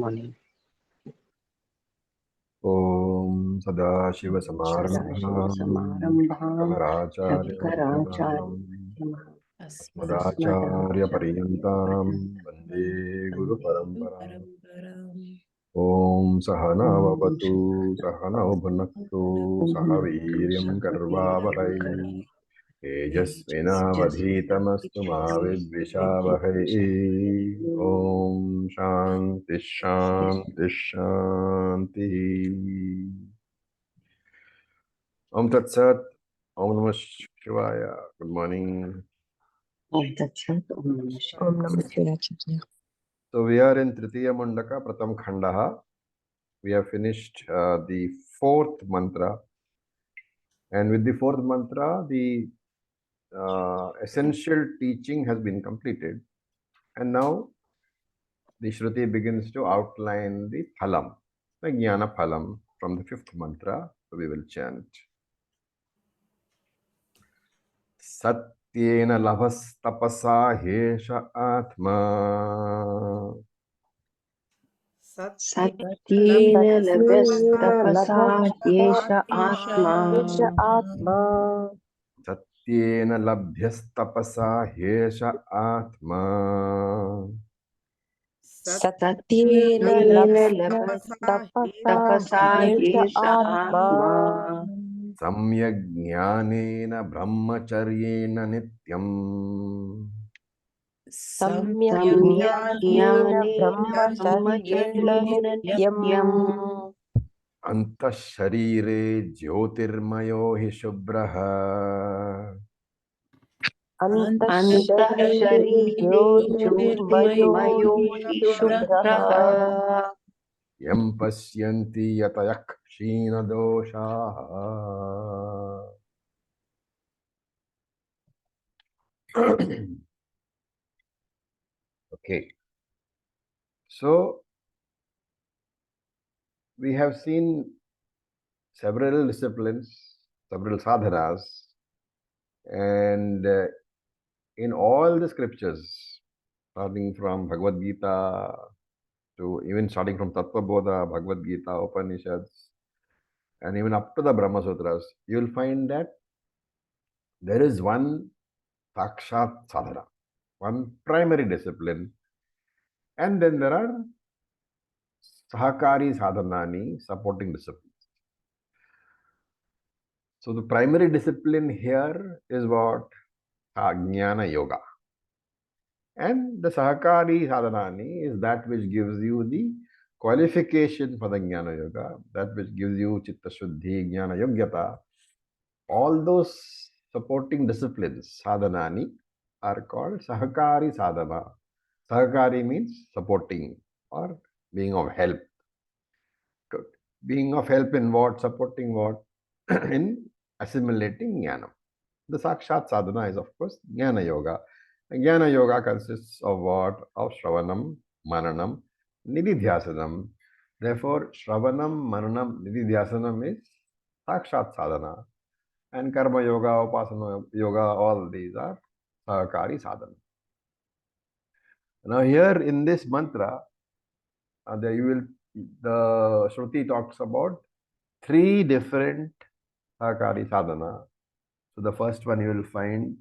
morning. Om Sadashivasamarambham Samarambham Shankaracharya Shankaracharya Madhacharya Paryantam Vande Guru Paramparam Om Sahanavavatu Sahanau Bhunaktu Sahaviryam Karvavahai Tejasvinavadhitamastu Mavidvishavahai Om Shanti Shanti Shanti Om Tat Sat Om Namah Shivaya. Good morning. Om Tat Sat. Om Namah Shivaya. Om Namah Shivaya. So we are in Tritiya Mundaka Pratham Khandaha. We have finished the fourth mantra, and with the fourth mantra, the essential teaching has been completed, and now the Shruti begins to outline the phalam, the jnana phalam from the fifth mantra. So we will chant. Satyena labhastapasa hesha atma. Satyena labhastapasa yesha atma. Atma. Satyena labhyastapasa hesha atma. Satyena Satyena labhastapasa labhastapasa yesha yesha atma. atma. Samyak jnanena brahmacharyena nityam. Samyak Samyak jnanena jnanena brahmacharyena brahmacharyena nityam. nityam. Antah sharire jyotirmayo hi shubraha. Antah Antah sharire sharire jyotirmayo jyotirmayo hi hi shubraha. shubraha. Yam pasyanti yatayak kshina doshaha. Okay. So we have seen several disciplines, several sadhanas, and in all the scriptures, starting from Bhagavad Gita to even starting from Tattva Bodha, Bhagavad Gita, Upanishads, and even up to the Brahma Sutras, you will find that there is one Sakshat sadhana, one primary discipline, and then there are Sahakari sadhanani, supporting disciplines. So the primary discipline here is what? Jnana Yoga. And the Sahakari sadhanani is that which gives you the qualification for the Jnana Yoga, that which gives you Chitta Shuddhi, Jnana Yogyata. All those supporting disciplines, sadhanani, are called Sahakari sadhana. Sahakari means supporting or being of help. Being of help in what? Supporting what? In assimilating jnana. The Sakshat sadhana is, of course, Jnana Yoga. And Jnana Yoga consists of what? Of Shravanam, Mananam, Nididhyasanam. Therefore, Shravanam, Mananam, Nididhyasanam is Sakshat sadhana. And Karma Yoga, Upasana Yoga, all these are Sahakari sadhana. Now, here in this mantra, the Shruti talks about three different Sahakari sadhana. So the first one you will find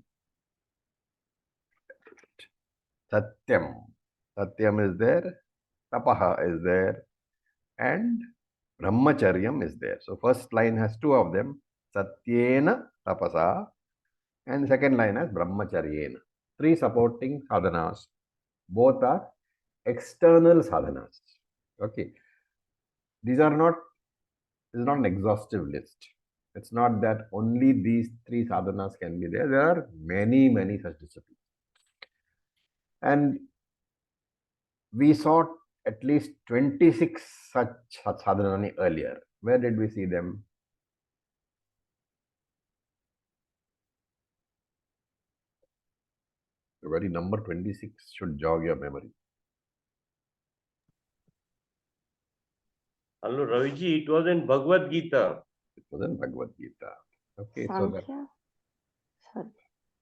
Satyam. Satyam is there, Tapaha is there, and Brahmacharyam is there. So first line has two of them, Satyena Tapasa, and second line has Brahmacharyena. Three supporting sadhanas. Both are external sadhanas. Okay. These are not, this is not an exhaustive list. It's not that only these three sadhanas can be there. There are many, many such disciplines. And we saw at least 26 such sadhanani earlier. Where did we see them? The very number 26 should jog your memory. Hello, Raviji, it was in Bhagavad Gita. It was in Bhagavad Gita. Okay, so that Sankhya? Sorry.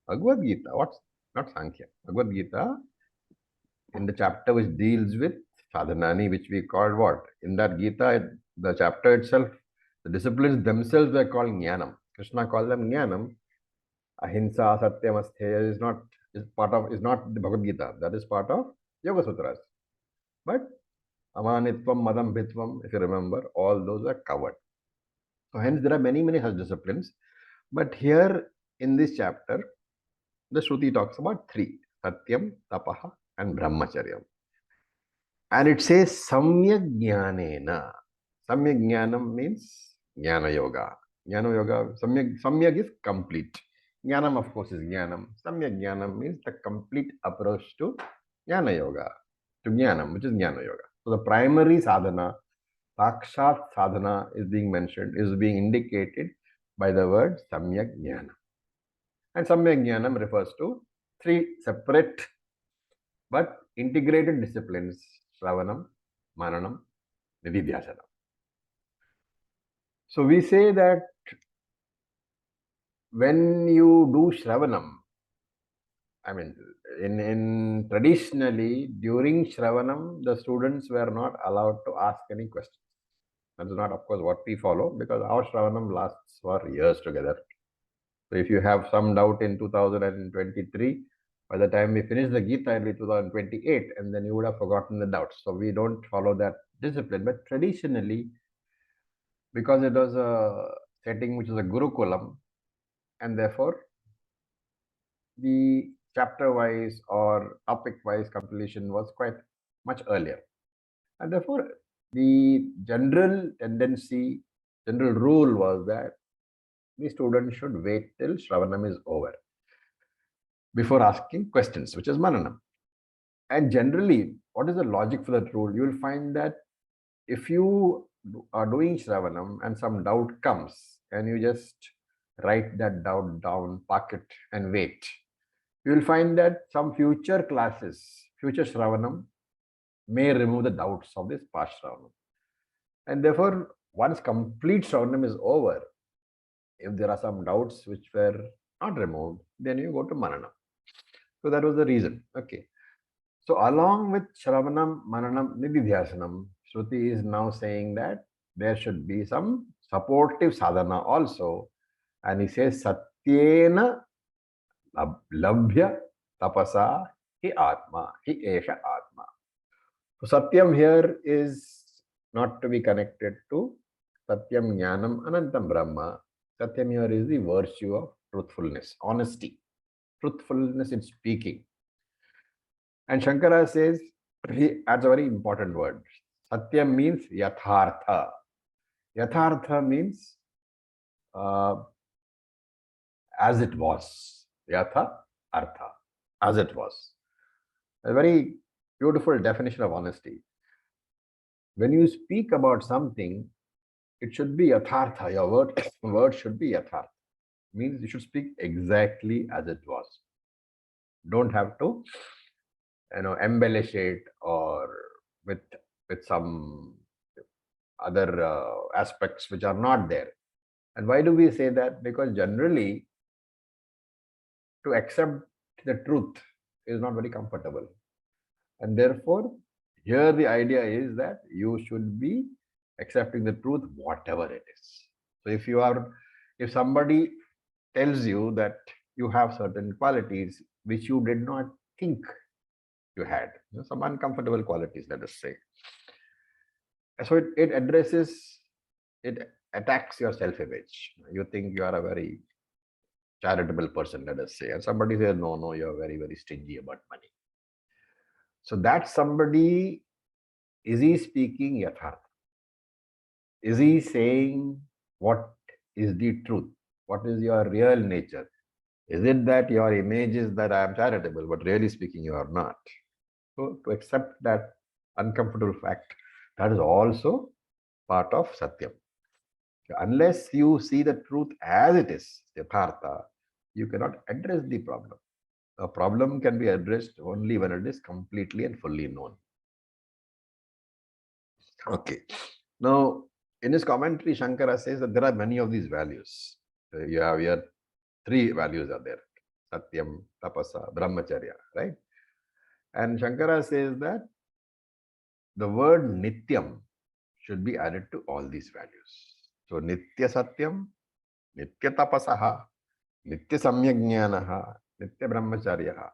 Bhagavad Gita, what's not Sankhya? Bhagavad Gita in the chapter which deals with Sadhanani, which we called what? In that Gita, the chapter itself, the disciplines themselves were called Jnanam. Krishna called them Jnanam. Ahimsa, Satyam, Astheya is not the Bhagavad Gita. That is part of Yoga Sutras. But Amanitvam, Madam Bhitvam, if you remember, all those are covered. So hence there are many, many such disciplines. But here in this chapter, the Shruti talks about three: Satyam, Tapaha, and Brahmacharyam. And it says Samyak Jnanena. Samyak Jnanam means Jnana Yoga. Jnana Yoga, Samyak is complete. Jnanam, of course, is Jnanam. Samyak Jnanam means the complete approach to Jnana Yoga, to Jnanam, which is Jnana Yoga. So the primary sadhana, Sakshat sadhana, is being mentioned, is being indicated by the word Samyak Jnana. And Samyak Jnanam refers to three separate but integrated disciplines: Shravanam, Mananam, Nididhyasanam. So we say that when you do Shravanam, I mean, in traditionally, during Shravanam, the students were not allowed to ask any questions. That is not, of course, what we follow, because our Shravanam lasts for years together. So if you have some doubt in 2023, by the time we finish the Gita, it will be 2028, and then you would have forgotten the doubts. So we don't follow that discipline. But traditionally, because it was a setting which is a Gurukulam, and therefore the chapter-wise or topic-wise completion was quite much earlier. And therefore, the general tendency, general rule was that the student should wait till Shravanam is over before asking questions, which is Mananam. And generally, what is the logic for that rule? You will find that if you are doing Shravanam and some doubt comes and you just write that doubt down, park it and wait, you will find that some future classes, future Shravanam may remove the doubts of this past Shravanam. And therefore, once complete Shravanam is over, if there are some doubts which were not removed, then you go to Mananam. So that was the reason. Okay. So along with Shravanam, Mananam, Nididhyasanam, Shruti is now saying that there should be some supportive sadhana also. And he says, Satyena labhya tapasa hi atma, hi esha atma. So Satyam here is not to be connected to Satyam Jnanam Anantam Brahma. Satyam here is the virtue of truthfulness, honesty, truthfulness in speaking. And Shankara says, he adds a very important word. Satyam means yathartha. Yathartha means as it was. Yatha, artha, as it was. A very beautiful definition of honesty. When you speak about something, it should be yathartha. Your word should be yathartha. Means you should speak exactly as it was. Don't have to, embellish it or with some other aspects which are not there. And why do we say that? Because generally, to accept the truth is not very comfortable. And therefore, here the idea is that you should be accepting the truth, whatever it is. So if somebody tells you that you have certain qualities which you did not think you had, some uncomfortable qualities, let us say. So it attacks your self-image. You think you are a very charitable person, let us say, and somebody says, no, you're very, very stingy about money. So that somebody, is he speaking yathartha? Is he saying what is the truth? What is your real nature? Is it that your image is that I am charitable, but really speaking, you are not? So to accept that uncomfortable fact, that is also part of Satyam. Unless you see the truth as it is, yathartha, you cannot address the problem. A problem can be addressed only when it is completely and fully known. Okay. Now, in his commentary, Shankara says that there are many of these values. You have here 3 values are there: Satyam, Tapasa, Brahmacharya, right? And Shankara says that the word Nityam should be added to all these values. So Nitya Satyam, Nitya Tapasaha, Nitya Samyajnanaha, Nitya Brahmacharyaha.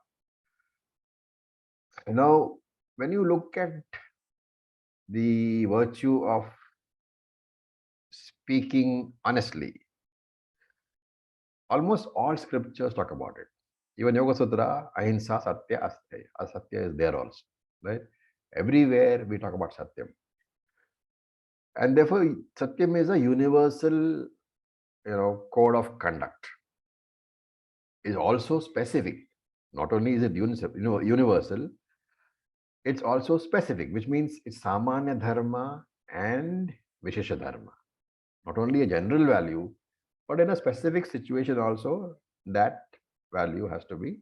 Now, when you look at the virtue of speaking honestly, almost all scriptures talk about it. Even Yoga Sutra, Ahimsa, Satya, Asatya. Asatya is there also, right? Everywhere we talk about Satyam. And therefore, Satyam is a universal, code of conduct. Is also specific. Not only is it universal, it's also specific, which means it's Samanya Dharma and Vishesha Dharma. Not only a general value, but in a specific situation also, that value has to be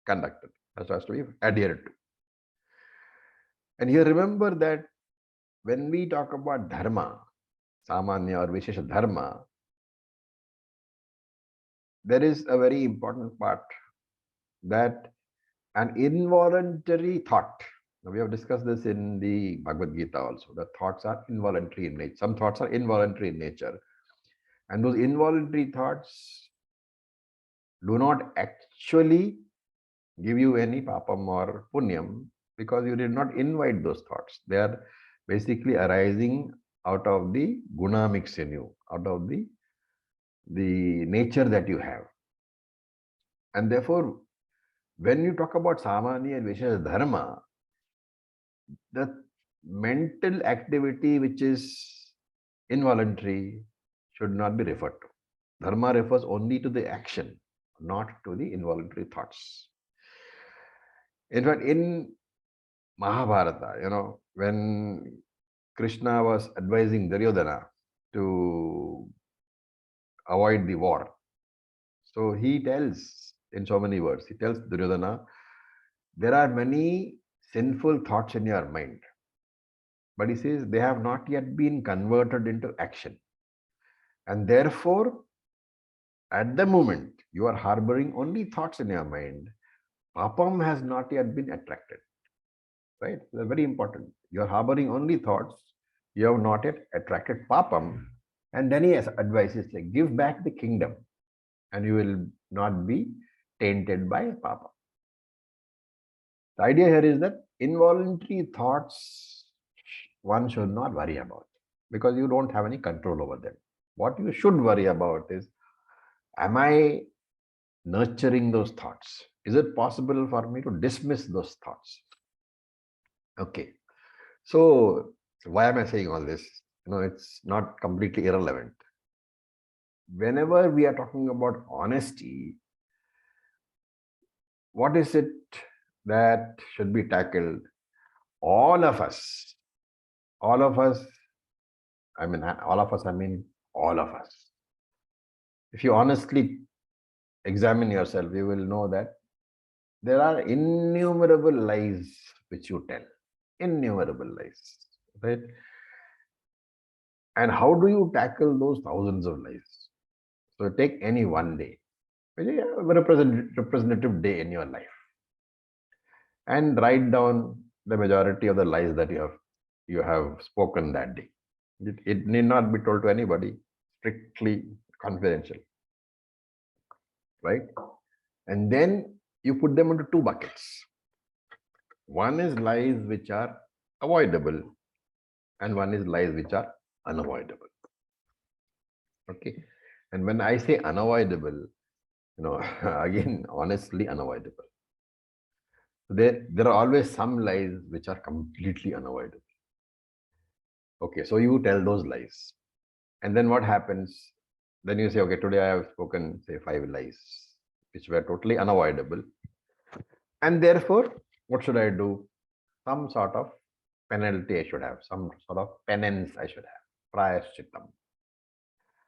conducted, has to be adhered to. And here remember that when we talk about dharma, Samanya or Vishesha Dharma, there is a very important part that an involuntary thought. Now, we have discussed this in the Bhagavad Gita also. The thoughts are involuntary in nature. Some thoughts are involuntary in nature. And those involuntary thoughts do not actually give you any papam or punyam because you did not invite those thoughts. They are basically arising out of the guna mix in you, out of the nature that you have. And therefore, when you talk about samanya and vishesha dharma, the mental activity which is involuntary should not be referred to. Dharma refers only to the action, not to the involuntary thoughts. In fact, in Mahabharata, when Krishna was advising Duryodhana to avoid the war, so he tells in so many words, he tells Duryodhana, there are many sinful thoughts in your mind, but he says they have not yet been converted into action. And therefore, at the moment, you are harboring only thoughts in your mind. Papam has not yet been attracted. Right? That's very important. You are harboring only thoughts. You have not yet attracted papam. And then he advises, like, give back the kingdom and you will not be tainted by papam. The idea here is that involuntary thoughts one should not worry about because you don't have any control over them. What you should worry about is, am I nurturing those thoughts? Is it possible for me to dismiss those thoughts? Okay. So why am I saying all this? It's not completely irrelevant. Whenever we are talking about honesty, what is it that should be tackled? All of us, I mean, all of us, I mean, all of us. If you honestly examine yourself, you will know that there are innumerable lies which you tell. Innumerable lies, right? And how do you tackle those thousands of lies? So take any one day, a representative day in your life, and write down the majority of the lies that you have spoken that day. It need not be told to anybody, strictly confidential, right? And then you put them into two buckets. One is lies which are avoidable, and one is lies which are unavoidable. Okay. And when I say unavoidable, again, honestly unavoidable. There are always some lies which are completely unavoidable. Okay, so you tell those lies. And then what happens? Then you say, okay, today I have spoken, say, 5 lies, which were totally unavoidable. And therefore, what should I do? Some sort of penalty I should have, some sort of penance I should have, prayashchitam.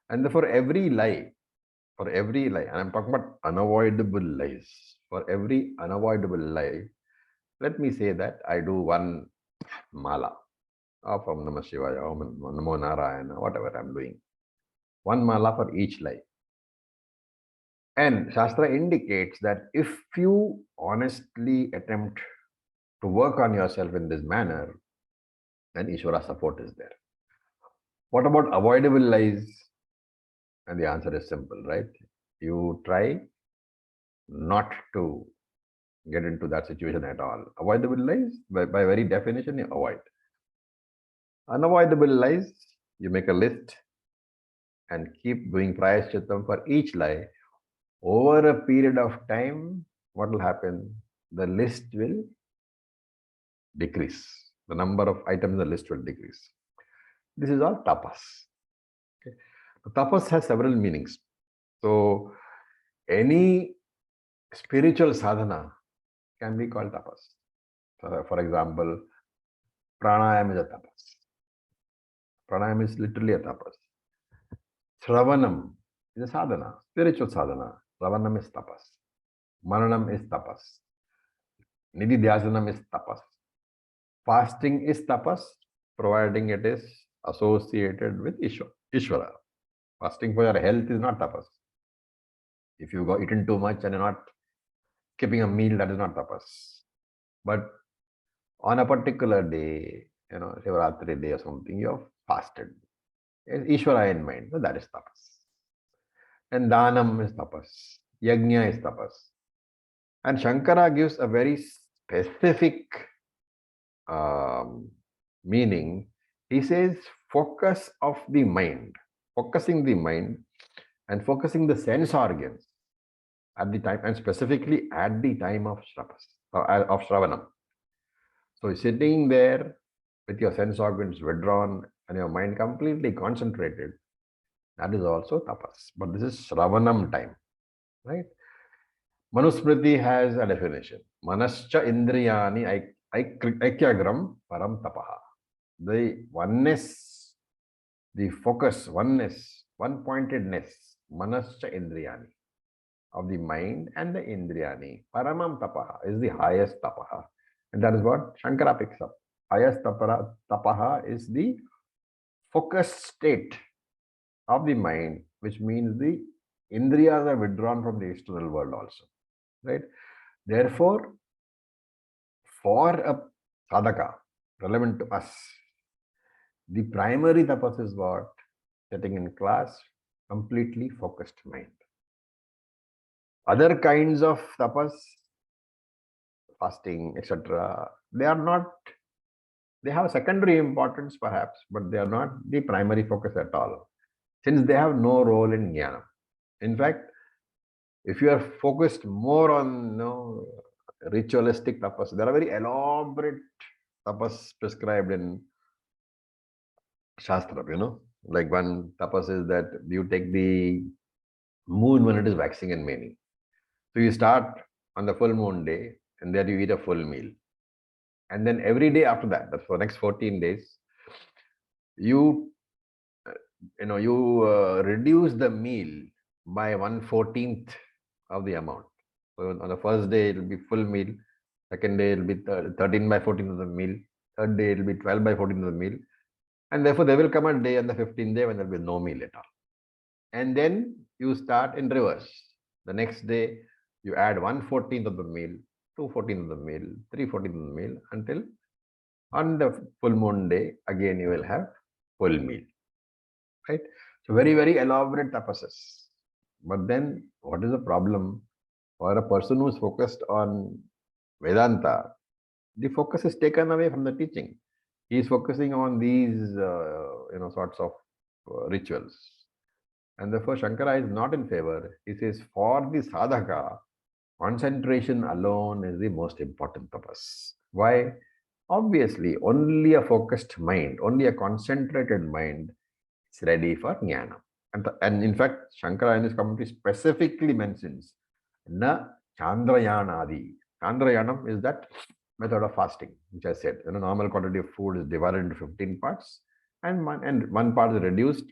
And therefore, every lie, and I'm talking about unavoidable lies, for every unavoidable lie, let me say that I do one mala of Om Namah Shivaya, Om Namo Narayana, whatever I'm doing. One mala for each lie. And Shastra indicates that if you honestly attempt to work on yourself in this manner, and Ishvara support is there. What about avoidable lies? And the answer is simple, right? You try not to get into that situation at all. Avoidable lies, by very definition, you avoid. Unavoidable lies, you make a list and keep doing prayashchittam for each lie. Over a period of time, what will happen? The list will decrease. The number of items in the list will decrease. This is all tapas. Okay. Tapas has several meanings. So, any spiritual sadhana can be called tapas. For example, pranayam is a tapas. Pranayam is literally a tapas. Shravanam is a sadhana, spiritual sadhana. Shravanam is tapas. Maranam is tapas. Nididhyasanam is tapas. Fasting is tapas, providing it is associated with Ishvara. Fasting for your health is not tapas. If you go eaten too much and you're not skipping a meal, that is not tapas. But on a particular day, Shivaratri day or something, you have fasted. Ishvara in mind, so that is tapas. And Dhanam is tapas. Yajna is tapas. And Shankara gives a very specific meaning. He says focus of the mind, focusing the mind and focusing the sense organs at the time, and specifically at the time of Shravanam. So sitting there with your sense organs withdrawn and your mind completely concentrated, that is also tapas. But this is Shravanam time, right? Manusmriti has a definition. Manascha indriyani aikyagram param tapaha. The oneness, the focus, oneness, one-pointedness, manascha indriyani, of the mind and the indriyani, paramam tapaha, is the highest tapaha. And that is what Shankara picks up. Highest tapaha is the focused state of the mind, which means the indriyas are withdrawn from the external world also. Right? Therefore, for a sadhaka relevant to us, the primary tapas is what? Sitting in class, completely focused mind. Other kinds of tapas, fasting, etc., they have a secondary importance perhaps, but they are not the primary focus at all, since they have no role in jnana. In fact, if you are focused more on ritualistic tapas, there are very elaborate tapas prescribed in Shastra, like one tapas is that you take the moon when it is waxing and waning. So you start on the full moon day and there you eat a full meal. And then every day after that, that's for the next 14 days, you reduce the meal by 1/14th of the amount. So on the first day, it will be full meal. Second day, it will be 13/14th of the meal. Third day, it will be 12/14th of the meal. And therefore, there will come a day on the 15th day when there will be no meal at all. And then you start in reverse. The next day, you add 1/14th of the meal, 2/14th of the meal, 3/14th of the meal, until on the full moon day, again you will have full meal. Right? So very, very elaborate tapasas. But then what is the problem? For a person who is focused on Vedanta, the focus is taken away from the teaching. He is focusing on these, sorts of rituals. And therefore, Shankara is not in favor. He says, for the sadhaka, concentration alone is the most important tapas. Why? Obviously, only a focused mind, only a concentrated mind is ready for jnana. And in fact, Shankara in his commentary specifically mentions, na chandrayanadi. Chandrayanam is that method of fasting, which I said, normal quantity of food is divided into 15 parts, and one part is reduced.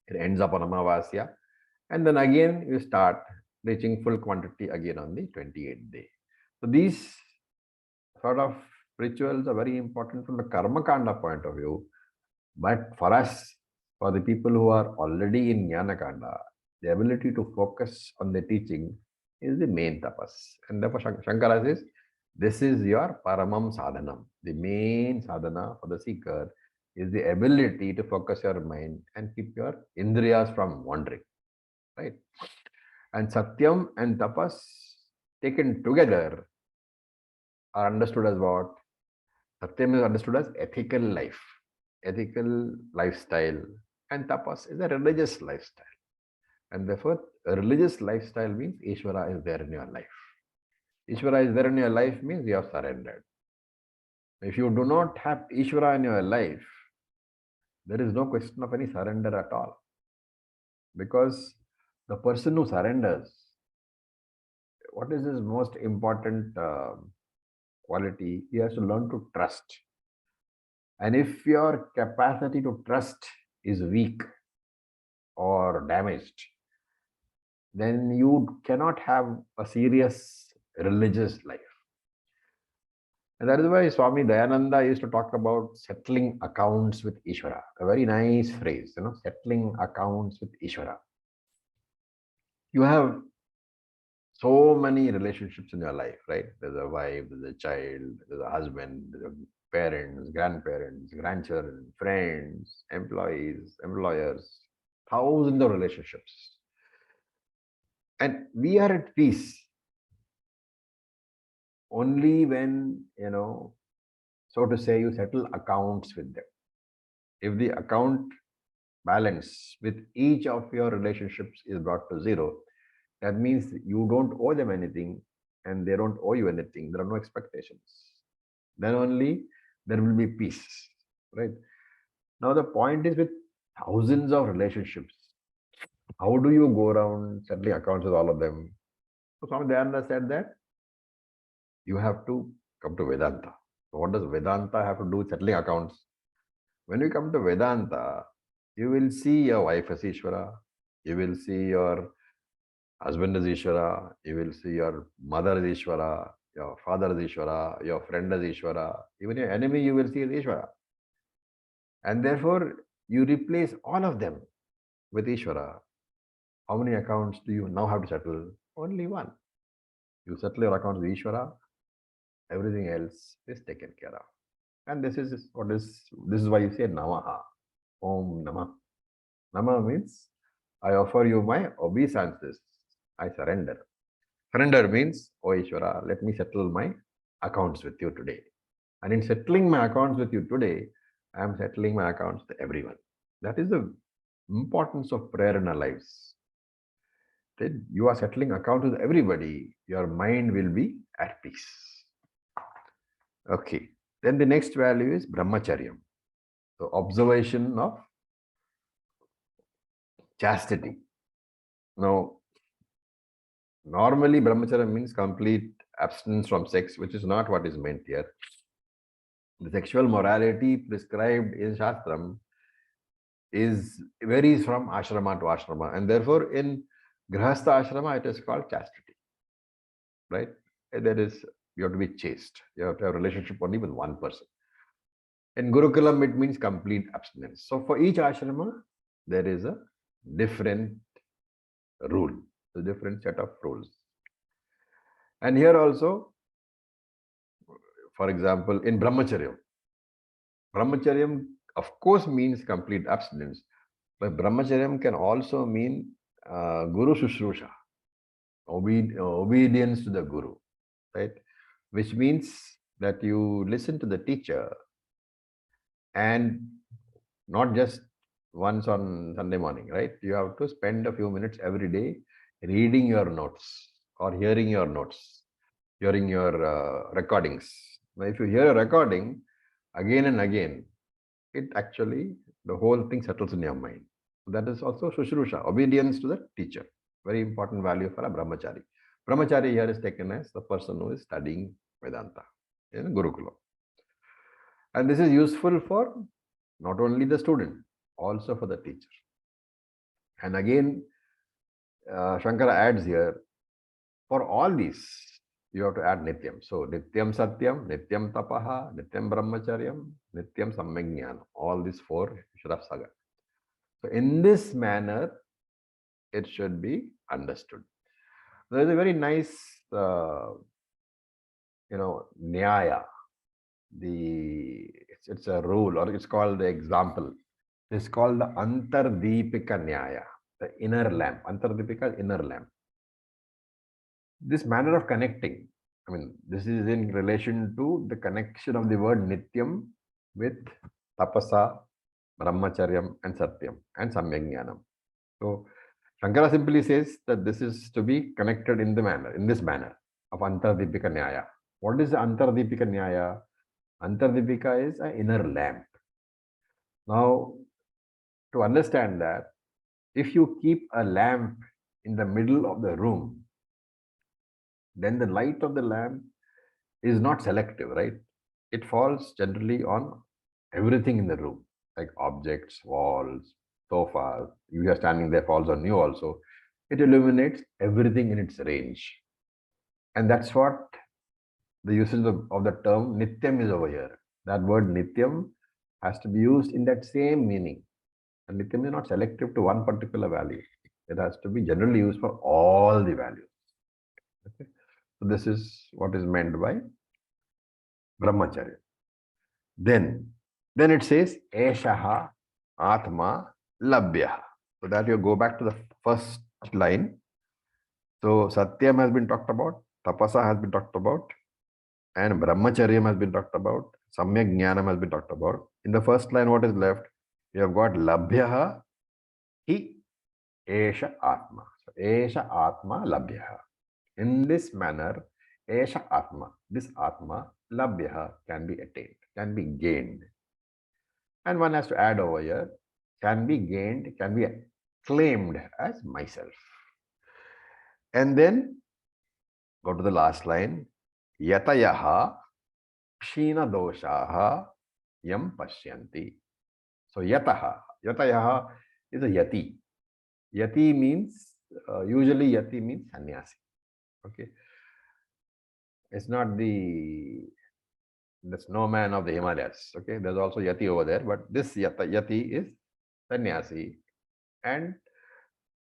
It ends up on Amavasya, and then again you start reaching full quantity again on the 28th day. So these sort of rituals are very important from the karma kanda point of view, but for us, for the people who are already in jnana kanda, the ability to focus on the teaching is the main tapas. And therefore Shankara says, This is your paramam sadhanam. The main sadhana for the seeker is the ability to focus your mind and keep your indriyas from wandering, right? And satyam and tapas taken together are understood as what? Satyam is understood as ethical life, ethical lifestyle, and tapas is a religious lifestyle. And therefore, a religious lifestyle means Ishvara is there in your life. Ishvara is there in your life means you have surrendered. If you do not have Ishvara in your life, there is no question of any surrender at all. Because the person who surrenders, what is his most important quality? He has to learn to trust. And if your capacity to trust is weak or damaged, then you cannot have a serious religious life. And that is why Swami Dayananda used to talk about settling accounts with Ishvara. A very nice phrase, settling accounts with Ishvara. You have so many relationships in your life, right? There's a wife, there's a child, there's a husband, there's a parents, grandparents, grandchildren, friends, employees, employers, thousands of relationships. And we are at peace only when, so to say, you settle accounts with them. If the account balance with each of your relationships is brought to zero, that means you don't owe them anything and they don't owe you anything. There are no expectations. Then only there will be peace, right? Now the point is with thousands of relationships, how do you go around settling accounts with all of them? So Swami Dayananda said that you have to come to Vedanta. So what does Vedanta have to do with settling accounts? When you come to Vedanta, you will see your wife as Ishvara, you will see your husband is Ishvara, you will see your mother is Ishvara, your father is Ishvara, your friend is Ishvara, even your enemy you will see as Ishvara. And therefore, you replace all of them with Ishvara. How many accounts do you now have to settle? Only one. You settle your accounts with Ishvara, everything else is taken care of. And this is why you say Namaha, Om Namah. Namah means I offer you my obeisances. I surrender. Surrender means, oh Ishvara, let me settle my accounts with you today. And in settling my accounts with you today, I am settling my accounts with everyone. That is the importance of prayer in our lives. That you are settling accounts with everybody, your mind will be at peace. Okay. Then the next value is brahmacharyam. So observation of chastity. Now, normally brahmacharya means complete abstinence from sex, which is not what is meant here. The sexual morality prescribed in Shastram varies from ashrama to ashrama, and therefore in Grihastha ashrama it is called chastity, right? And that is, you have to be chaste. You have to have a relationship only with one person. In Gurukulam it means complete abstinence. So for each ashrama there is a different rule, a different set of rules. And here also, for example, in brahmacharyam of course means complete abstinence, but brahmacharyam can also mean guru shushrusha, obedience to the guru, right? Which means that you listen to the teacher and not just once on Sunday morning, right? You have to spend a few minutes every day reading your notes or hearing your notes, hearing your recordings. Now, if you hear a recording again and again, it actually, the whole thing settles in your mind. That is also Shushrusha, obedience to the teacher. Very important value for a brahmachari. Brahmachari here is taken as the person who is studying Vedanta in Gurukula. And this is useful for not only the student, also for the teacher. And again, Shankara adds here, for all these, you have to add Nityam. So, Nityam Satyam, Nityam Tapaha, Nityam Brahmacharyam, Nityam Sammajnana. All these four you should have saga. So, in this manner, it should be understood. There is a very nice, Nyaya. It's a rule, or it's called the example. It's called the Antardipika Nyaya, the inner lamp. Antardipika, inner lamp. This manner of connecting, this is in relation to the connection of the word Nityam with Tapasa, Brahmacharyam, and Satyam, and Samyajnanam. So, Shankara simply says that this is to be connected in this manner of Antardipika Nyaya. What is the Antardipika Nyaya? Antardipika is an inner lamp. Now, to understand that, if you keep a lamp in the middle of the room, then the light of the lamp is not selective, right? It falls generally on everything in the room, like objects, walls, sofas. You are standing there, falls on you also. It illuminates everything in its range. And that's what the usage of the term Nityam is over here. That word Nityam has to be used in that same meaning. And Nityam is not selective to one particular value. It has to be generally used for all the values. Okay? So this is what is meant by Brahmacharya. Then it says Eshaha Atma Labhya. So that you go back to the first line. So Satyam has been talked about, Tapasa has been talked about, and Brahmacharyam has been talked about, Samyak Jnanam has been talked about. In the first line, what is left? You have got Labhyaha Hi Esha Atma. So Esha Atma Labhyaha. In this manner, Esha Atma, this Atma, Labhyaha can be attained, can be gained. And one has to add over here, can be gained, can be claimed as myself. And then go to the last line, Yatayaha Kshina Doshaha Yam Pashyanti. So Yatayaha is a Yati. Yati means, usually Yati means sannyasi. Okay. It's not the snowman of the Himalayas. Okay. There's also Yati over there, but this Yati is sannyasi. And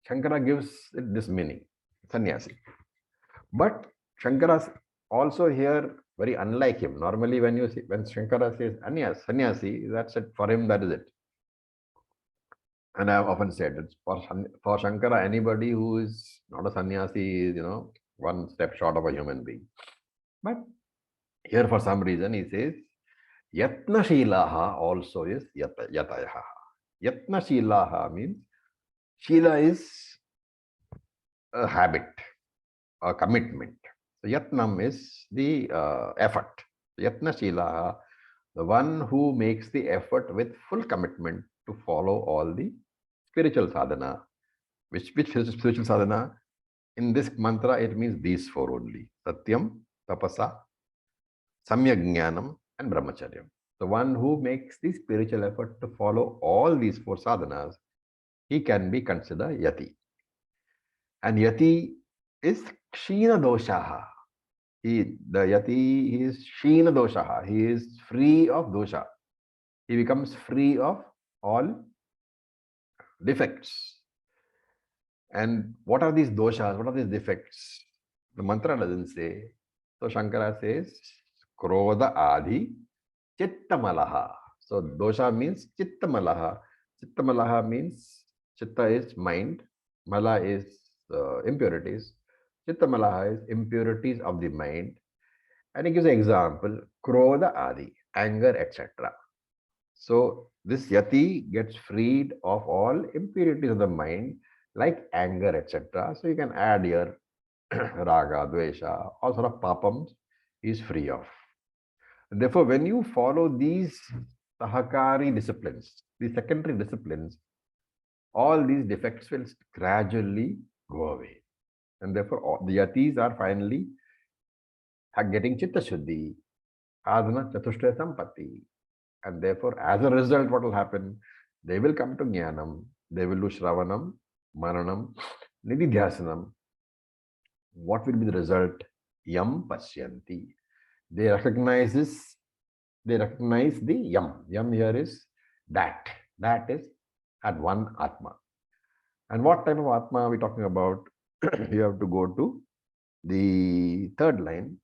Shankara gives it this meaning, sannyasi. But Shankara also here very unlike him. Normally, when Shankara says sannyasi, that's it for him. That is it. And I have often said it's for Shankara, anybody who is not a sannyasi is one step short of a human being. But here, for some reason, he says Yatna Shilaha also is Yatayaha. Yatna Shilaha means Shila is a habit, a commitment. So Yatnam is the effort. Yatna Shilaha, the one who makes the effort with full commitment to follow all the spiritual sadhana. Which spiritual sadhana? In this mantra, it means these four only. Satyam, Tapasa, Samyajnanam, and Brahmacharyam. The one who makes the spiritual effort to follow all these four sadhanas, he can be considered Yati. And Yati is Kshina Doshaha. The Yati is Kshina Doshaha. He is free of dosha. He becomes free of all defects. And what are these doshas? What are these defects? The mantra doesn't say. So Shankara says, Krodha Adi Chittamalaha. So dosha means Chittamalaha. Chittamalaha means Chitta is mind, Mala is impurities. Chittamalaha is impurities of the mind. And he gives an example, Krodha Adi, anger, etc. So this Yati gets freed of all impurities of the mind, like anger, etc. So you can add here Raga, Dvesha, all sort of papams is free of. Therefore, when you follow these Sahakari disciplines, the secondary disciplines, all these defects will gradually go away. And therefore, the Yatis are finally getting Chitta Shuddhi, Adhana Chatushta Sampatti. And therefore, as a result, what will happen? They will come to Jnanam, they will do Shravanam, Maranam, Nididhyasanam. What will be the result? Yam Pashyanti. They recognize this, they recognize the Yam. Yam here is that. That is at one Atma. And what type of Atma are we talking about? You have to go to the third line.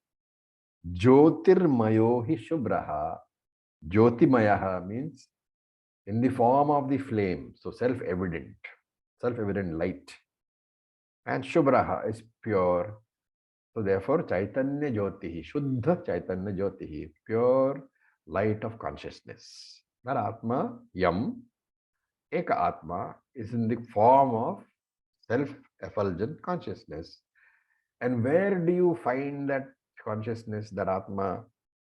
Jyotirmayo hi Shubhraha. Jyotimayaha means in the form of the flame, so self-evident light. And Shubhraha is pure. So therefore, Chaitanya Jyotihi, Shuddha Chaitanya Jyotihi, pure light of consciousness. That Atma, Yam, Eka Atma, is in the form of self-effulgent consciousness. And where do you find that consciousness, that Atma?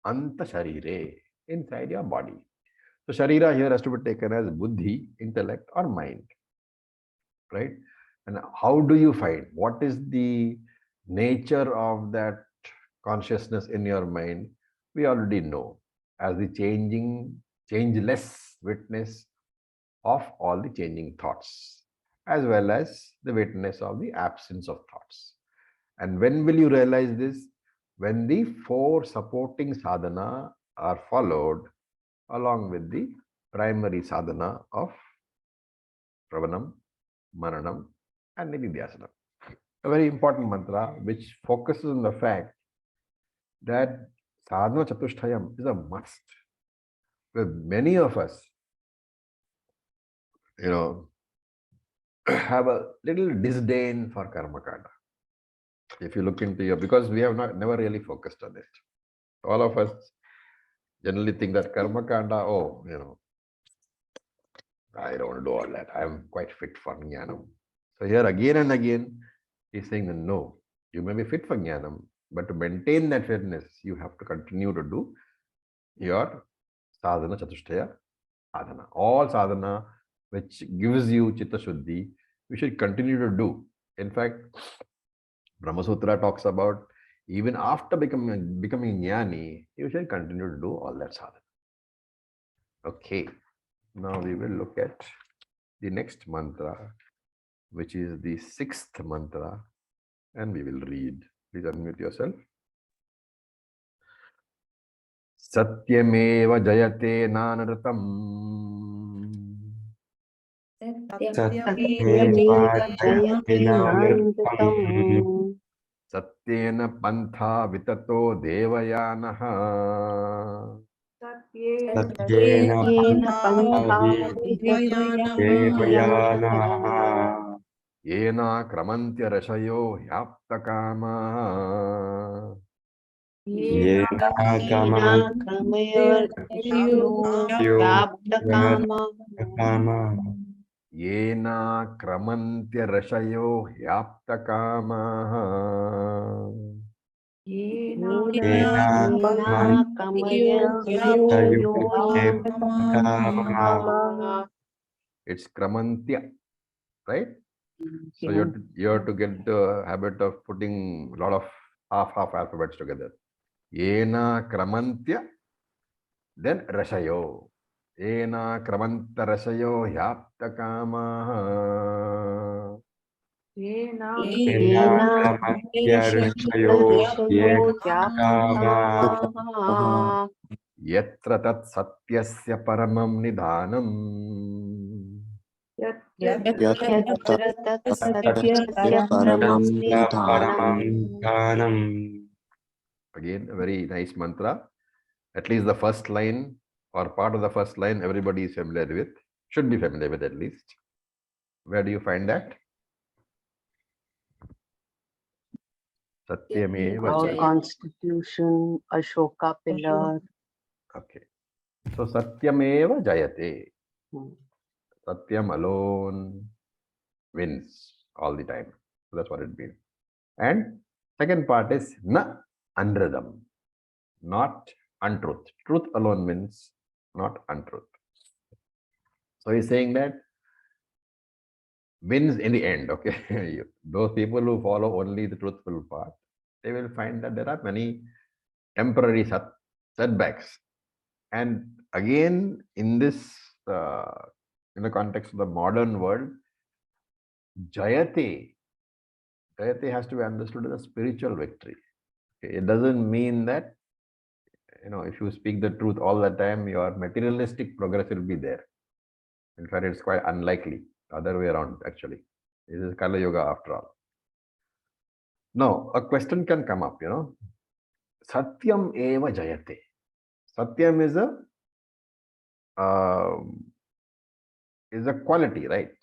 Anta Sharire, inside your body. So Sharira here has to be taken as Buddhi, intellect or mind, right? And how do you find? What is the nature of that consciousness in your mind? We already know as the changeless witness of all the changing thoughts, as well as the witness of the absence of thoughts. And when will you realize this? When the four supporting sadhana are followed along with the primary sadhana of Pravanam, Maranam, and Nididhyasana. A very important mantra which focuses on the fact that sadhana chatushtayam is a must. With many of us, have a little disdain for karma kanda. If you look into because we have never really focused on it. All of us generally think that karma kanda, I don't want to do all that. I am quite fit for jnanam. So here again and again, he's saying that no, you may be fit for jnanam, but to maintain that fitness, you have to continue to do your sadhana chatushtaya sadhana. All sadhana which gives you chitta shuddhi, you should continue to do. In fact, Brahma Sutra talks about even after becoming jnani, you should continue to do all that sadhana. Okay, now we will look at the next mantra, which is the sixth mantra, and we will read. Please unmute yourself. Satyameva jayate nanaratam. Satyameva jayate nanratam. Satyena pantha vitato devayanaha. Satyena pantha vitato devayanaha. Yena kramantya rashayo hyaptakama. Yena kramaya yaptakama. Yena kramantya rashayo hyaptakama. Yena kramaya yaptakama. It's kramantya, right? So you have to get the habit of putting a lot of half alphabets together. Yena kramantya, then rashayo. Yena kramanta rashayo hyaptakama. Yena rashayo yaptakama. Yatra tat satyasya paramam nidhanam. Yatra tat satyasya paramam nidhanam. Again, a very nice mantra. At least the first line or part of the first line, everybody is familiar with, should be familiar with at least. Where do you find that? Satyameva. Our constitution, Ashoka pillar. Okay. So Satyameva jayate. Satyam alone wins all the time. So that's what it means. And second part is na anradam, not untruth. Truth alone wins, not untruth. So he's saying that wins in the end. Okay. Those people who follow only the truthful part, they will find that there are many temporary setbacks. And again, in this, in the context of the modern world, Jayate has to be understood as a spiritual victory. It doesn't mean that, if you speak the truth all the time, your materialistic progress will be there. In fact, it's quite unlikely. The other way around, actually. This is Kala Yoga after all. Now, a question can come up, Satyam eva jayate. Satyam is a quality, right?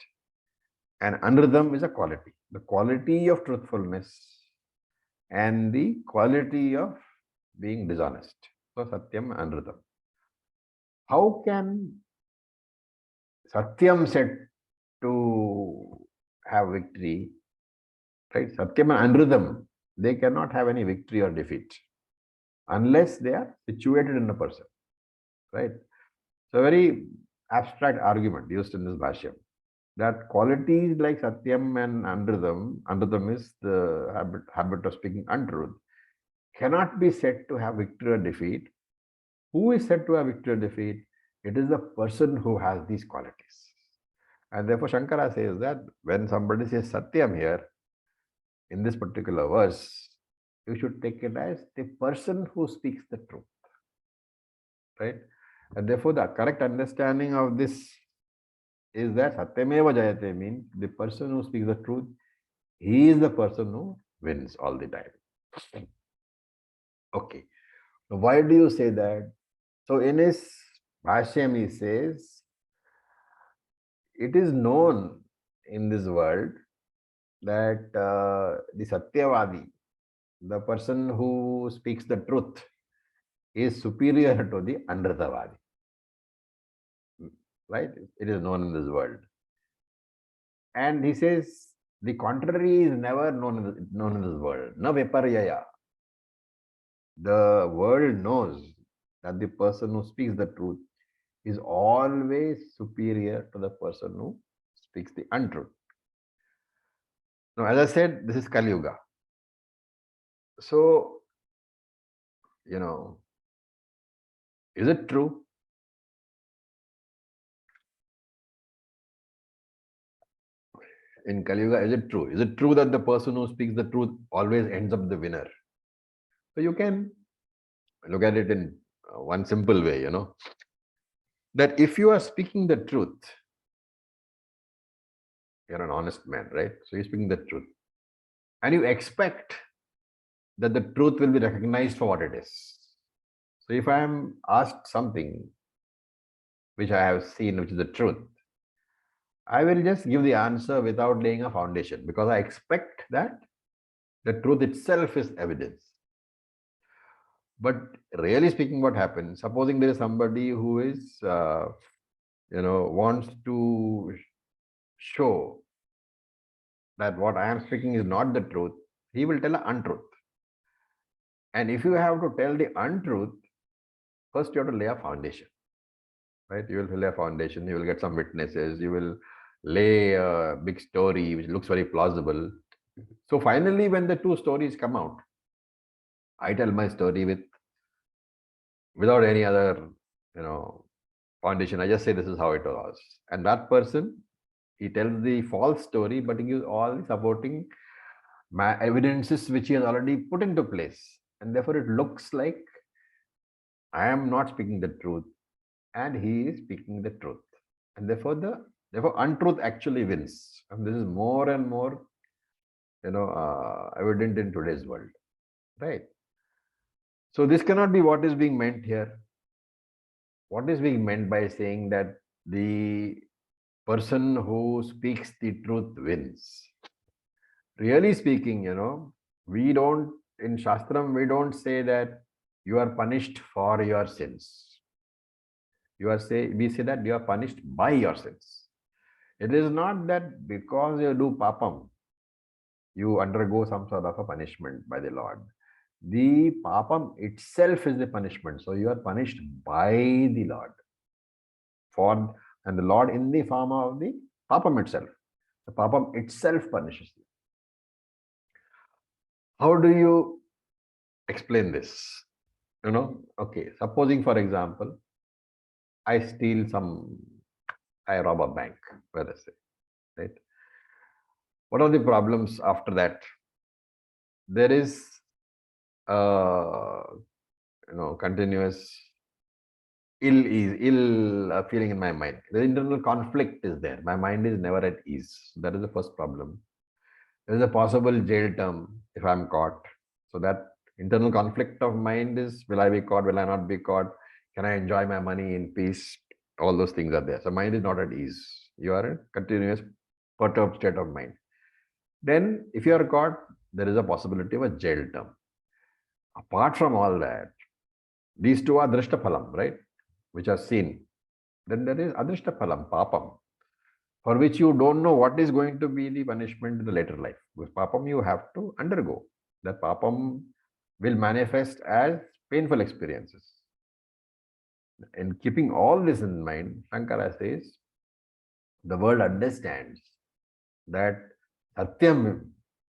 And anridham is a quality. The quality of truthfulness and the quality of being dishonest. So Satyam anridham. How can Satyam said to have victory, right? Satyam and anridham, they cannot have any victory or defeat unless they are situated in a person, right? So very abstract argument used in this bhashyam. That qualities like Satyam and Andridham is the habit of speaking untruth, cannot be said to have victory or defeat. Who is said to have victory or defeat? It is the person who has these qualities. And therefore Shankara says that when somebody says Satyam here, in this particular verse, you should take it as the person who speaks the truth, right? And therefore the correct understanding of this is that Satyameva Jayate means the person who speaks the truth, he is the person who wins all the time. Okay. Now why do you say that? So in his Bhashyam he says, it is known in this world that the Satyavadi, the person who speaks the truth, is superior to the Andritavadi. Right? It is known in this world. And he says, the contrary is never known in this world. Na viparyaya. The world knows that the person who speaks the truth is always superior to the person who speaks the untruth. Now, as I said, this is Kali Yuga. So, is it true? In Kali Yuga, is it true? Is it true that the person who speaks the truth always ends up the winner? So you can look at it in one simple way, that if you are speaking the truth, you're an honest man, right? So you're speaking the truth. And you expect that the truth will be recognized for what it is. So if I am asked something which I have seen, which is the truth, I will just give the answer without laying a foundation because I expect that the truth itself is evidence. But really speaking, what happens, supposing there is somebody who is, wants to show that what I am speaking is not the truth, he will tell an untruth. And if you have to tell the untruth, first you have to lay a foundation, right? You will lay a foundation, you will get some witnesses, you will lay a big story which looks very plausible. So finally, when the two stories come out, I tell my story without any other, foundation. I just say this is how it was. And that person, he tells the false story, but he gives all the supporting evidences which he has already put into place. And therefore, it looks like I am not speaking the truth and he is speaking the truth. And therefore, untruth actually wins. And this is more and more, evident in today's world, right? So this cannot be what is being meant here. What is being meant by saying that the person who speaks the truth wins? Really speaking, we don't, in Shastram, we don't say that you are punished for your sins. We say that you are punished by your sins. It is not that because you do papam, you undergo some sort of a punishment by the Lord. The papam itself is the punishment. So you are punished by the Lord. And the Lord in the form of the papam itself. The papam itself punishes you. How do you explain this? Okay, supposing for example, I rob a bank, let us say, right? What are the problems after that? There is continuous ill feeling in my mind. The internal conflict is there. My mind is never at ease. That is the first problem. There is a possible jail term if I'm caught. So that Internal conflict of mind is, will I be caught? Will I not be caught? Can I enjoy my money in peace? All those things are there. So mind is not at ease. You are in continuous perturbed state of mind. Then if you are caught, there is a possibility of a jail term. Apart from all that, these two are drishtaphalam, right? Which are seen. Then there is adrishtaphalam, papam, for which you don't know what is going to be the punishment in the later life. With papam, you have to undergo. That papam will manifest as painful experiences. In keeping all this in mind, Shankara says, the world understands that Satyam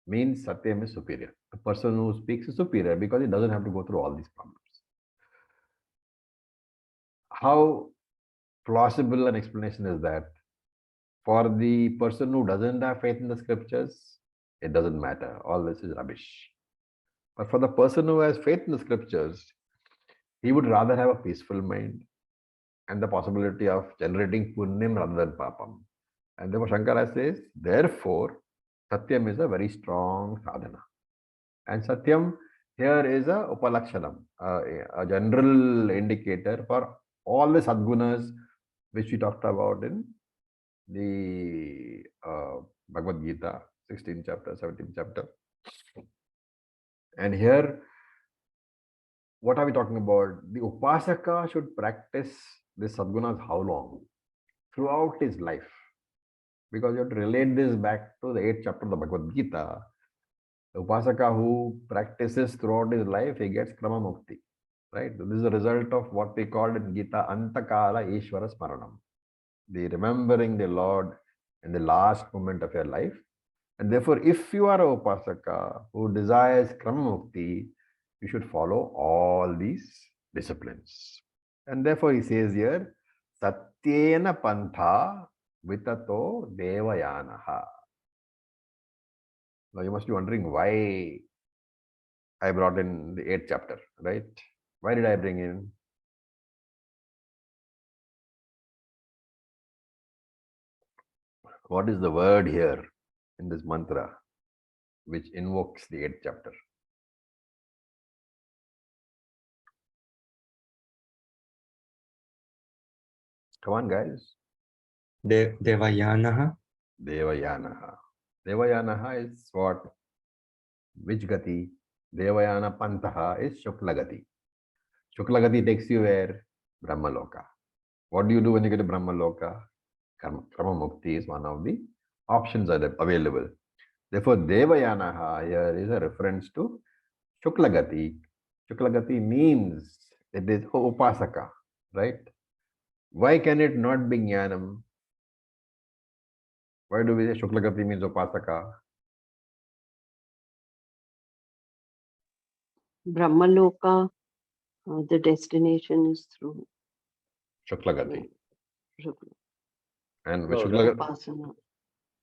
means Satyam is superior. The person who speaks is superior because he doesn't have to go through all these problems. How plausible an explanation is that? For the person who doesn't have faith in the scriptures, it doesn't matter. All this is rubbish. But for the person who has faith in the scriptures, he would rather have a peaceful mind and the possibility of generating punyam rather than papam. And therefore Shankara says, therefore, Satyam is a very strong sadhana. And Satyam here is a upalakshanam, a general indicator for all the sadgunas which we talked about in the Bhagavad Gita, 16th chapter, 17th chapter. And here, what are we talking about? The Upasaka should practice the sadgunas how long? Throughout his life. Because you have to relate this back to the 8th chapter of the Bhagavad Gita. The Upasaka who practices throughout his life, he gets Krama Mukti. Right? So this is a result of what we called in Gita Antakala Easwara Smaranam. The remembering the Lord in the last moment of your life. And therefore, if you are a Upasaka who desires Krama Mukti, you should follow all these disciplines. And therefore, he says here, Satyena Pantha Vitato Devayanaha. Now, you must be wondering why I brought in the 8th chapter, right? Why did I bring in? What is the word here in this mantra which invokes the 8th chapter? Come on, guys. Devayanaha. Devayanaha. Devayanaha is what? Which gati? Devayana Pantaha is Shuklagati. Shuklagati takes you where? Brahmaloka. What do you do when you get to Brahmaloka? Krama Mukti is one of the options that are available. Therefore, Devayanaha here is a reference to Shuklagati. Shuklagati means it is Upasaka, right? Why can it not be Jnanam? Why do we say Shuklagati means Upasaka? Brahmaloka, the destination is through Shuklagati. Shukla. And with No, Shuklagati, Upasana.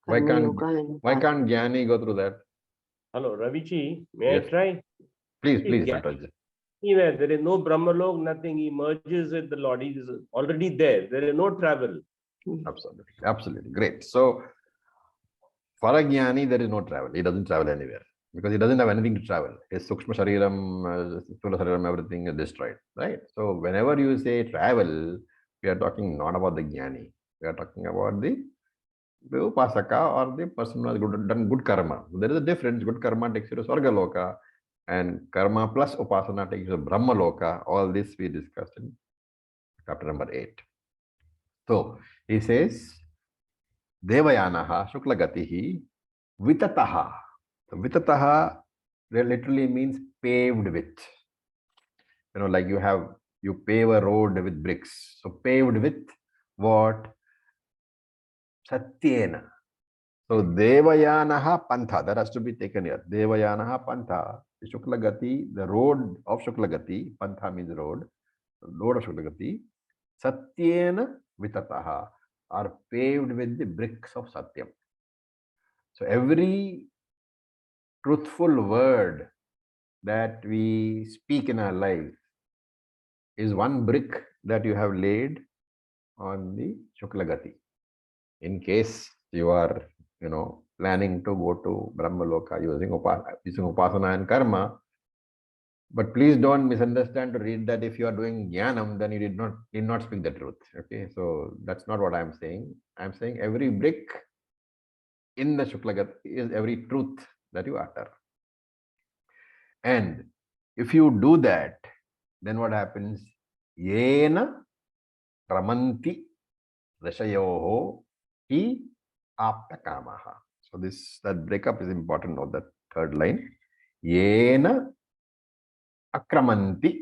why Karma can't yoga and why Upasana. can't Jnani go through that? Hello, Raviji, may Yes. I try? Please, See, please, Jnani- Santosh. Anywhere, there is no Brahmalok, nothing. He merges with the Lord. He is already there. There is no travel. Absolutely, absolutely. Great. So, for a Jnani, there is no travel. He doesn't travel anywhere because he doesn't have anything to travel. His Sukshma Shariram, Sthula Shariram, everything is destroyed, right? So, whenever you say travel, we are talking not about the Jnani. We are talking about the Upasaka or the person who has done good karma. There is a difference. Good karma takes you to Swarga Loka, and karma plus Upasana takes you to Brahma Loka. All this we discussed in chapter number 8. So, he says, Devayanaha Shuklagatihi Vitataha. So Vitataha literally means paved with. Like you pave a road with bricks. So paved with what? Satyena. So Devayanaha Pantha, that has to be taken here. Devayanaha Pantha. Shuklagati, the road of Shuklagati, Pantha means road, road of Shuklagati, Satyena Vitataha are paved with the bricks of Satyam. So every truthful word that we speak in our life is one brick that you have laid on the Shuklagati. In case you are, planning to go to Brahmaloka using Upasana and Karma, But please don't misunderstand to read that if you are doing jnanam, then you did not speak the truth. Okay, so that's not what I'm saying. I'm saying every brick in the Shuklagat is every truth that you utter. And if you do that, then what happens? Yena ramanti rashayoho hi aptakamaha. So that breakup is important of that third line. Yena akramanti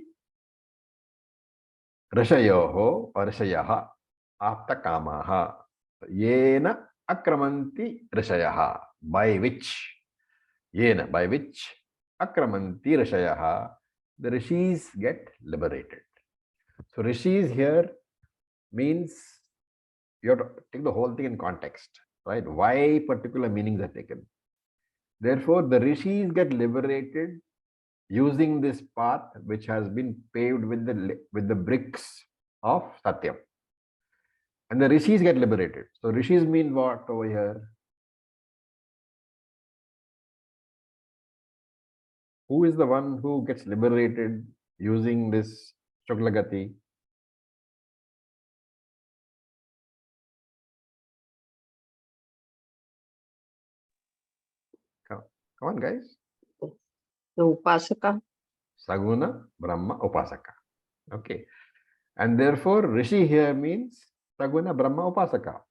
rashayoho or rashayaha aptakamaha. Yena akramanti rashayaha. By which? Yena, by which? Akramanti rashayaha. The rishis get liberated. So rishis here means you have to take the whole thing in context, right? Why particular meanings are taken. Therefore, the rishis get liberated using this path which has been paved with the bricks of Satyam. And the rishis get liberated. So rishis mean what over here? Who is the one who gets liberated using this Shuklagati? Come on, guys. The Upasaka. Saguna Brahma Upasaka. Okay. And therefore, Rishi here means Saguna Brahma Upasaka.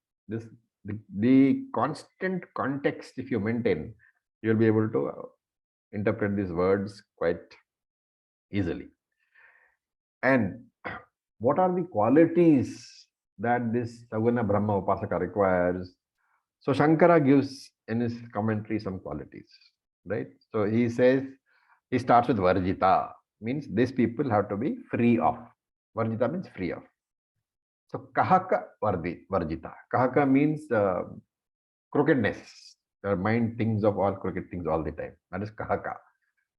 The constant context, if you maintain, you'll be able to interpret these words quite easily. And what are the qualities that this Saguna Brahma Upasaka requires? So Shankara gives in his commentary some qualities, right? So he says, he starts with Varjita, means these people have to be free of. Varjita means free of. So Kahaka Varjita. Kahaka means crookedness. Your mind thinks of all crooked things all the time. That is Kahaka.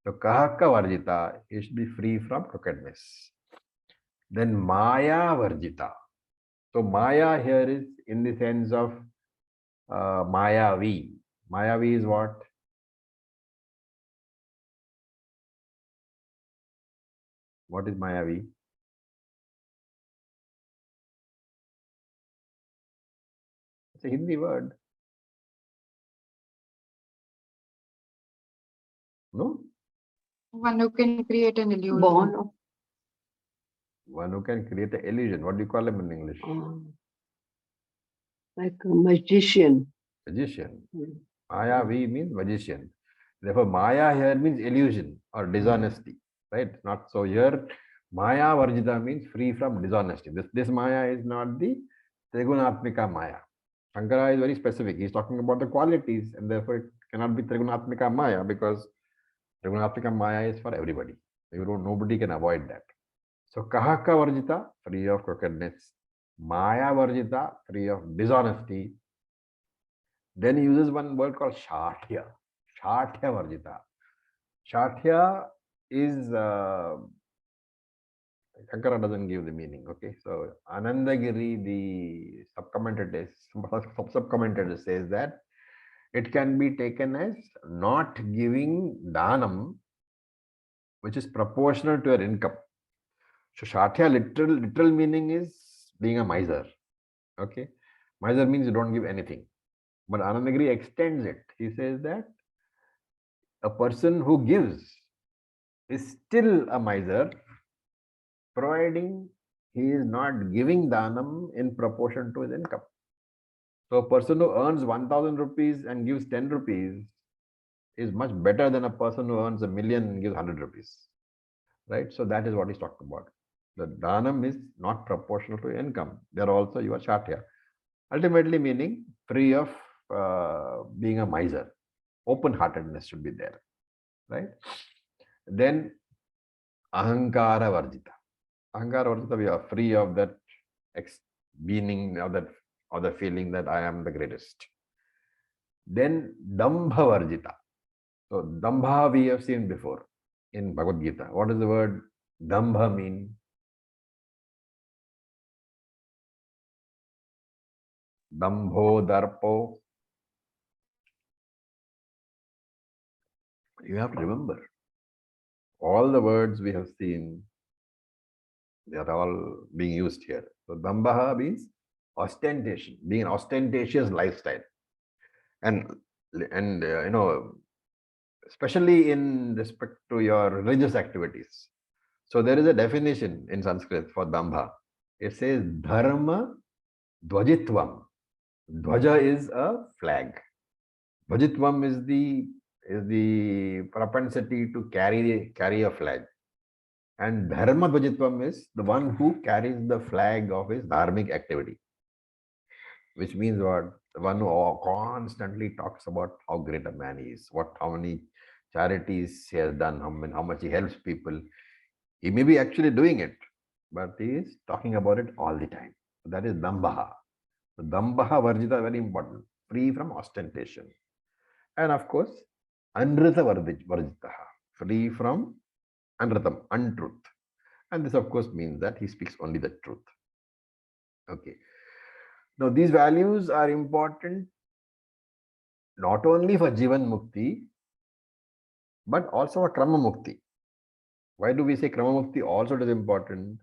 So Kahaka Varjita, he should be free from crookedness. Then Maya Varjita. So Maya here is in the sense of Mayavi. Mayavi is what? What is Mayavi? It's a Hindi word. No? One who can create an illusion. Born of One who can create an illusion. What do you call him in English? like a magician. Magician. Mm. Mayavi means magician. Therefore, Maya here means illusion or dishonesty, right? Not so here. Maya Varjita means free from dishonesty. This Maya is not the Trigunatmika Maya. Shankara is very specific. He's talking about the qualities, and therefore it cannot be Trigunatmika Maya because Trigunatmika Maya is for everybody. Nobody can avoid that. So Kahaka Varjita, free of crookedness. Maya Varjita, free of dishonesty. Then he uses one word called Shathya. Shathya Varjita. Shathya is, Shankara doesn't give the meaning, okay? So Anandagiri, the sub-commentator says that it can be taken as not giving dhanam, which is proportional to your income. So Shathya literal meaning is being a miser, okay? Miser means you don't give anything. But Anandagiri extends it. He says that a person who gives is still a miser, providing he is not giving dhanam in proportion to his income. So a person who earns 1,000 rupees and gives 10 rupees is much better than a person who earns 1,000,000 and gives 100 rupees. Right? So that is what he's talking about. The dhanam is not proportional to income. There also you are shatya. Ultimately meaning free of being a miser. Open-heartedness should be there. Right? Then ahankara varjita. Ahankara varjita, we are free of that meaning of that or the feeling that I am the greatest. Then dambha varjita. So dambha we have seen before in Bhagavad Gita. What does the word dambha mean? Dambho, darpo. You have to remember. all the words we have seen, they are all being used here. So dambaha means ostentation, being an ostentatious lifestyle. And especially in respect to your religious activities. So there is a definition in Sanskrit for dambha. It says dharma dvajitvam. Dvaja is a flag. Dvajitvam is the propensity to carry a flag. And dharma dvajitvam is the one who carries the flag of his dharmic activity. Which means what? The one who constantly talks about how great a man he is, how many charities he has done, how much he helps people. He may be actually doing it, but he is talking about it all the time. So that is dambaha. So dambaha varjita, very important, free from ostentation. And of course, anrita varjita, free from anritam, untruth. And this of course means that he speaks only the truth. Okay. Now these values are important not only for Jivan Mukti, but also for Krama Mukti. Why do we say Krama Mukti also is important?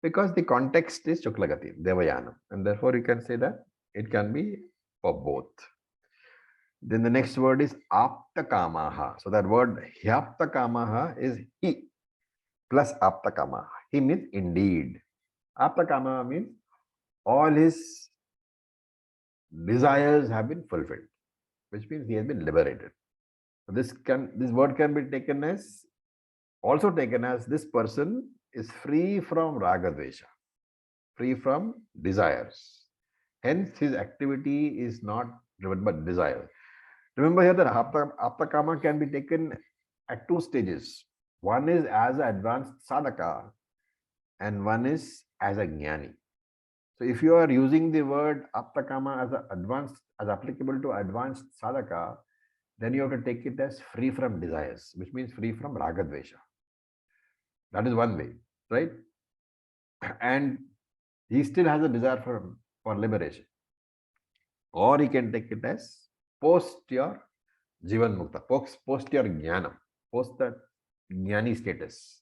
Because the context is Shuklagati, Devayana. And therefore you can say that it can be for both. Then the next word is Aptakamaha. So that word Hyaptakamaha is he plus Aptakamaha. He means indeed. Aptakamaha means all his desires have been fulfilled, which means he has been liberated. So this word can be taken as this person is free from ragadvesha, free from desires. Hence his activity is not driven by desire. Remember here that aptakama can be taken at two stages. One is as an advanced sadhaka and one is as a jnani. So if you are using the word aptakama as applicable to advanced sadhaka, then you have to take it as free from desires, which means free from ragadvesha. That is one way, right? And he still has a desire for liberation. Or he can take it as post your Jivan Mukta, post your Jnana, post that Jnani status.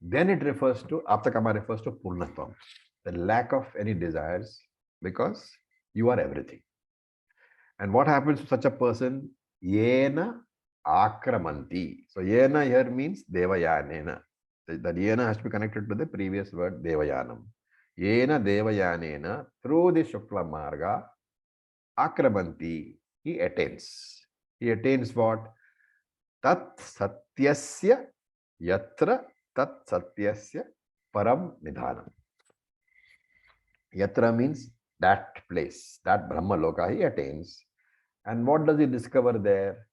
Then it refers to, Aptakama refers to Purnatvam, the lack of any desires, because you are everything. And what happens to such a person? Yena akramanti. So Yena here means Devayanena. That Yena has to be connected to the previous word Devayanam. Yena Devayanena, through the Shukla Marga, akramanti, he attains. He attains what? Tat satyasya yatra tat satyasya param nidhanam. Yatra means that place, that Brahma Loka he attains. And what does he discover there?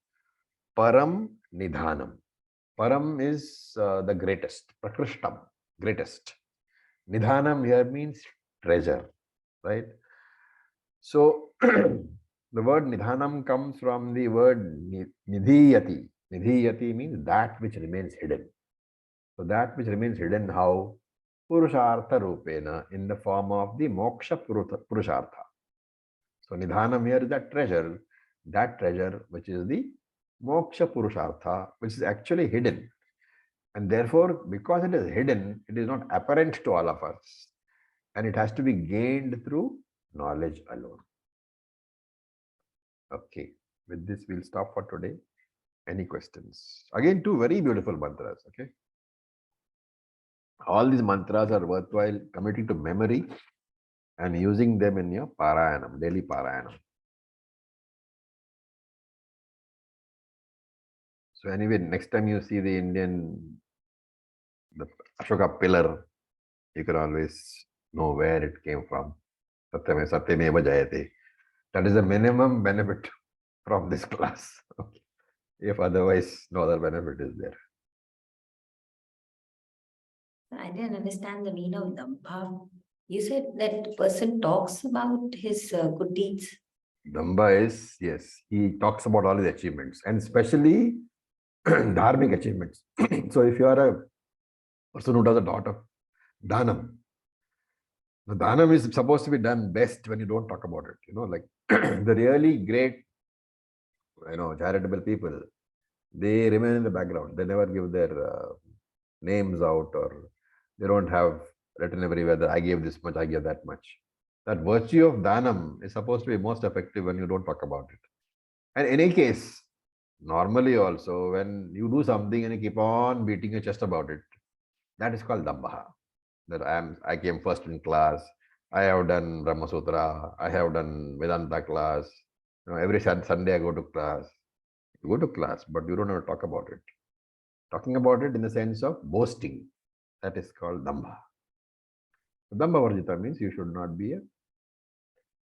Param nidhanam. Param is the greatest, prakrishtam, greatest. Nidhanam here means treasure, right? So the word nidhanam comes from the word nidhiyati. Nidhiyati means that which remains hidden. So that which remains hidden, how? Purushartha rupena, in the form of the moksha purushartha. So nidhanam here is that treasure which is the moksha purushartha, which is actually hidden. And therefore, because it is hidden, it is not apparent to all of us. And it has to be gained through knowledge alone. Okay, with this we'll stop for today. Any questions? Again, two very beautiful mantras, okay? All these mantras are worthwhile committing to memory and using them in your parayanam, daily parayanam. So anyway, next time you see the Ashoka pillar, you can always know where it came from. Satyameva jayate. That is the minimum benefit from this class. Okay. If otherwise, no other benefit is there. I didn't understand the meaning of dambha. You said that person talks about his good deeds. Damba is, yes, he talks about all his achievements and especially dharmic achievements. So if you are a person who does a lot of dhanam, the dhanam is supposed to be done best when you don't talk about it. Like the really great, charitable people, they remain in the background. They never give their names out, or they don't have written everywhere that I gave this much, I gave that much. That virtue of dhanam is supposed to be most effective when you don't talk about it. And in any case, normally also, when you do something and you keep on beating your chest about it, that is called dambha. That I came first in class, I have done Brahma Sutra, I have done Vedanta class, every Sunday I go to class. You go to class, but you don't have to talk about it. Talking about it in the sense of boasting, that is called dambha. Dambha varjita means you should not be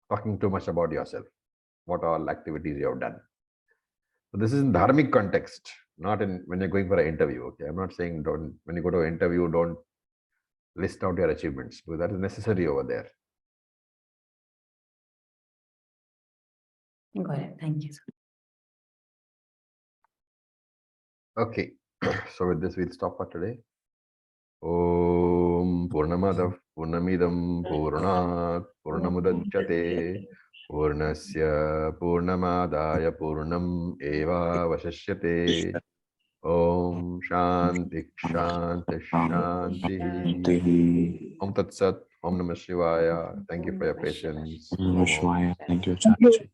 talking too much about yourself, what all activities you have done. So this is in dharmic context, not in when you're going for an interview. Okay, I'm not saying don't when you go to an interview, don't list out your achievements, because that is necessary over there. Got it. Thank you. Okay, so with this we'll stop for today. Om Purnamadav Purnamidam Purnat Purnamudachyate Purnasya Purnamadaya Purnam Eva Vasishyate. Om Shanti Shanti Shanti. Om Tat Sat. Om Namah Shivaya. Thank you for your patience. Namaha Shivaya. Thank you, Acharya.